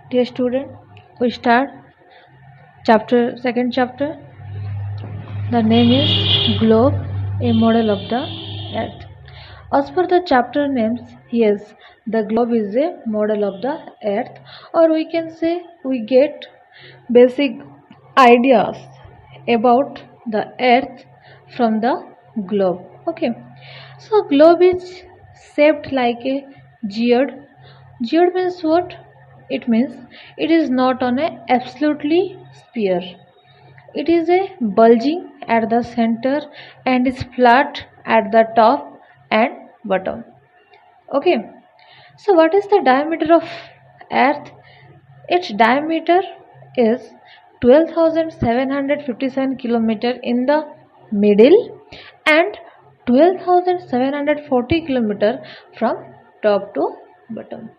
Dear student, we start second chapter. The name is Globe, a model of the Earth. As per the chapter names, yes, the globe is a model of the Earth, or we can say we get basic ideas about the Earth from the globe. Okay, so globe is shaped like a geode. Geode means what? It means it is not on a absolutely sphere. It is a bulging at the center and is flat at the top and bottom. Okay. So what is the diameter of Earth? Its diameter is 12,757 km in the middle and 12,740 km from top to bottom.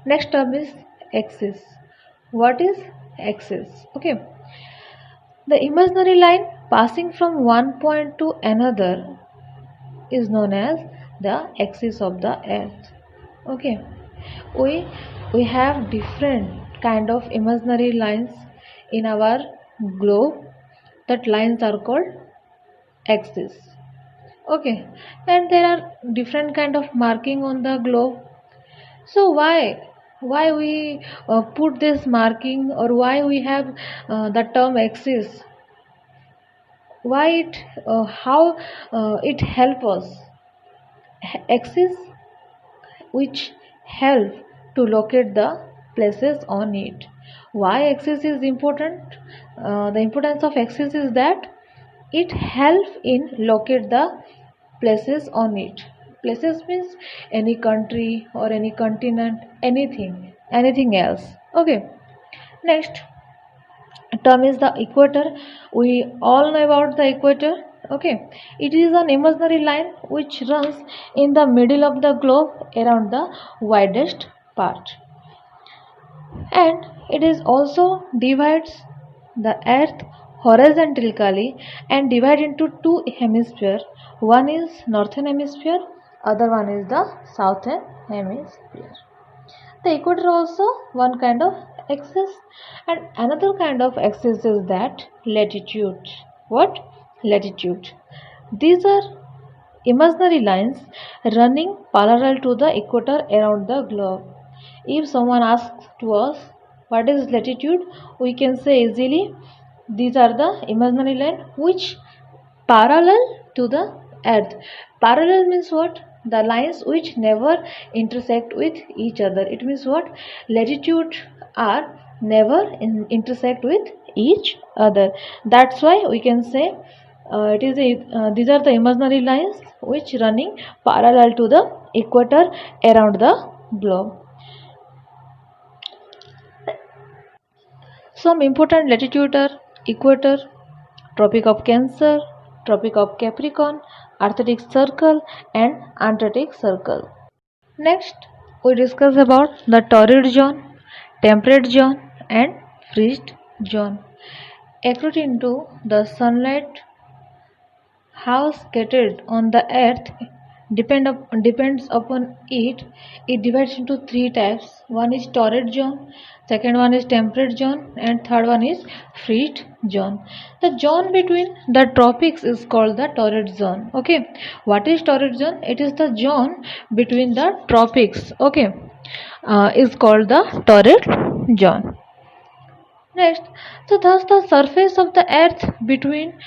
Next term is axis. What is axis? Okay, the imaginary line passing from one point to another is known as the axis of the earth. Okay, we have different kind of imaginary lines in our globe. That lines are called axis. Okay, and there are different kind of marking on the globe. So why we put this marking, or why we have the term axis? Why it how it help us? Axis which help to locate the places on it. Why axis is important? The importance of axis is that it helps in locate the places on it. Places means any country or any continent, anything else. Okay, next term is the equator. We all know about the equator. Okay, it is an imaginary line which runs in the middle of the globe around the widest part, and it is also divides the earth horizontally and divide into two hemispheres. One is northern hemisphere, other one is the southern hemisphere. The equator also one kind of axis, and another kind of axis is that latitude. What? Latitude. These are imaginary lines running parallel to the equator around the globe. If someone asks to us what is latitude, we can say easily these are the imaginary line which parallel to the earth. Parallel means what? The lines which never intersect with each other. It means what? Latitude are never intersect with each other. That's why we can say these are the imaginary lines which running parallel to the equator around the globe. Some important latitude are equator, Tropic of Cancer, Tropic of Capricorn, Arctic Circle and Antarctic Circle. Next, we discuss about the torrid zone, temperate zone and freeze zone. According to the sunlight how scattered on the earth depends upon it. It divides into three types. One is torrid zone, second one is temperate zone and third one is freeze zone. The zone between the tropics is called the torrid zone. Okay, what is torrid zone? It is the zone between the tropics. Okay, is called the torrid zone. Next, so thus the surface of the earth between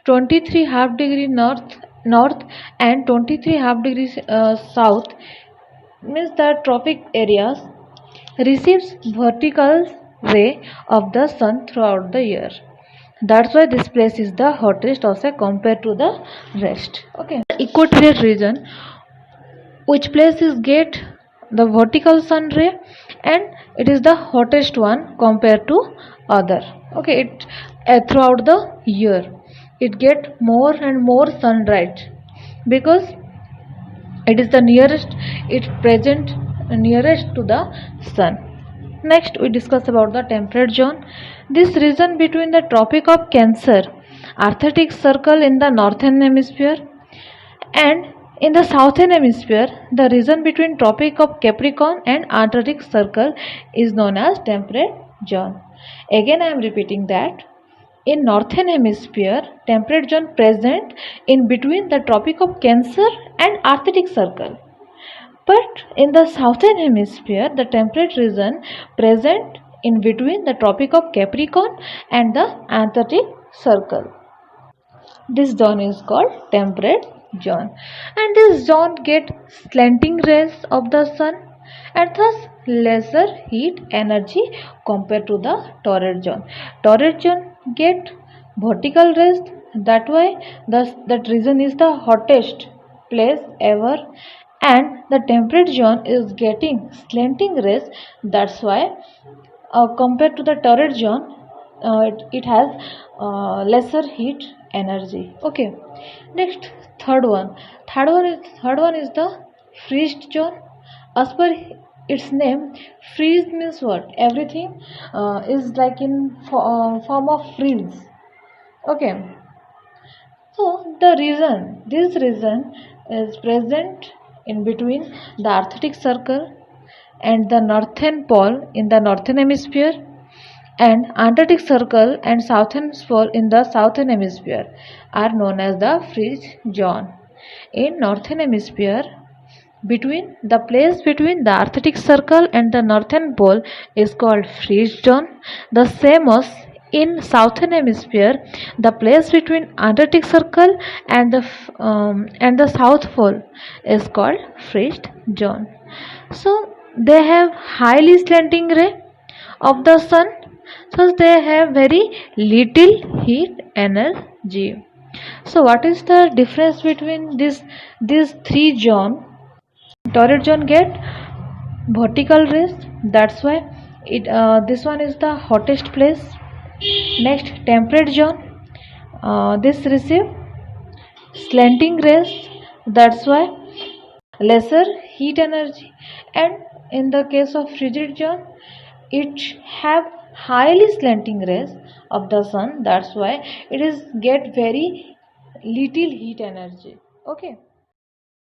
23 half degree north and 23 half degrees south means the tropic areas receives vertical ray of the sun throughout the year. That's why this place is the hottest also compared to the rest. Okay, the equatorial region, which place is get the vertical sun ray and it is the hottest one compared to other. Okay, it throughout the year it get more and more sunlight because it is the nearest, it present nearest to the sun. Next we discuss about the temperate zone. This region between the Tropic of Cancer, Arctic Circle in the northern hemisphere and In the southern hemisphere, the region between Tropic of Capricorn and Antarctic Circle is known as temperate zone. Again I am repeating that. In northern hemisphere, temperate zone present in between the Tropic of Cancer and Arctic Circle. But in the southern hemisphere, the temperate region present in between the Tropic of Capricorn and the Antarctic Circle. This zone is called temperate zone, and this zone get slanting rays of the sun and thus lesser heat energy compared to the torrid zone. Torrid zone get vertical rays, that way that region is the hottest place ever, and the temperate zone is getting slanting rays, that's why compared to the torrid zone, it has lesser heat energy. Okay, next third one is the freeze zone. As per its name, freeze means what? Everything is like in form of freeze. Okay, so this region is present in between the Arctic Circle and the northern pole in the northern hemisphere, and Antarctic Circle and southern pole in the southern hemisphere are known as the freeze zone. In northern hemisphere, between the place between the Arctic Circle and the northern pole is called freeze zone. The same as in southern hemisphere, the place between Antarctic Circle and the south pole is called freeze zone. So they have highly slanting ray of the sun, so they have very little heat energy. So what is the difference between these three zones? Torrid zone get vertical rays, that's why this one is the hottest place. Next, temperate zone, this receive slanting rays, that's why lesser heat energy. And in the case of frigid zone, it have highly slanting rays of the sun, that's why it is get very little heat energy. Okay.